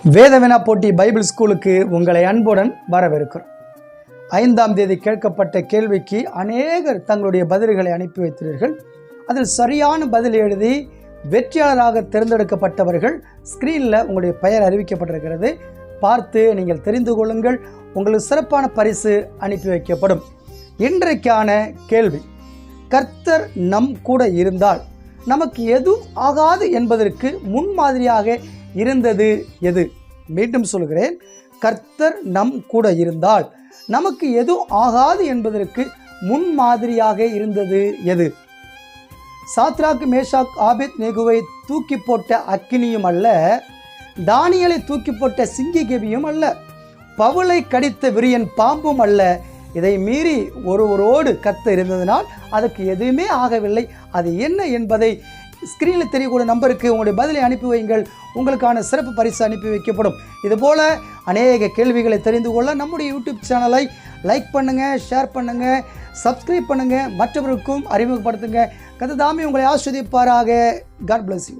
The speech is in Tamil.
வேதவினா போட்டி பைபிள் ஸ்கூலுக்கு உங்களை அன்புடன் வரவேற்கிறோம். 5ஆம் தேதி கேட்கப்பட்ட கேள்விக்கு அநேகர் தங்களுடைய பதில்களை அனுப்பி வைத்தீர்கள். அதில் சரியான பதில் எழுதி வெற்றியாளராக தேர்ந்தெடுக்கப்பட்டவர்கள் ஸ்க்ரீனில் உங்களுடைய பெயர் அறிவிக்கப்பட்டிருக்கிறது. பார்த்து நீங்கள் தெரிந்து கொள்ளுங்கள். உங்களுக்கு சிறப்பான பரிசு அனுப்பி வைக்கப்படும். இன்றைக்கான கேள்வி, கர்த்தர் நம் கூட இருந்தால் நமக்கு எதுவும் ஆகாது என்பதற்கு முன்மாதிரியாக இருந்தது எது? மீண்டும் சொல்கிறேன், கர்த்தர் நம் கூட இருந்தால் நமக்கு எதுவும் ஆகாது என்பதற்கு முன்மாதிரியாக இருந்தது எது? சாத்ராக், மேஷாக், ஆபேத்நேகோவை தூக்கி போட்ட அக்கினியும் அல்ல, தானியேலை தூக்கி போட்ட சிங்கக்கேபியும் அல்ல, பவுலை கடித்த விரியன் பாம்பும் அல்ல. இதை மீறி ஒருவரோடு கர்த்தர் இருந்ததினால் அதுக்கு எதுவுமே ஆகவில்லை. அது என்ன என்பதை ஸ்க்ரீனில் தெரியக்கூடிய நம்பருக்கு உங்களுடைய பதிலை அனுப்பி வையுங்கள். உங்களுக்கான சிறப்பு பரிசு அனுப்பி வைக்கப்படும். இதுபோல் அநேக கேள்விகளை தெரிந்து கொள்ள நம்முடைய யூடியூப் சேனலை லைக் பண்ணுங்கள், ஷேர் பண்ணுங்கள், சப்ஸ்கிரைப் பண்ணுங்கள், மற்றவர்களுக்கும் அறிமுகப்படுத்துங்க. கர்த்தர் தாமே உங்களை ஆசீர்வதிப்பாராக. God bless you.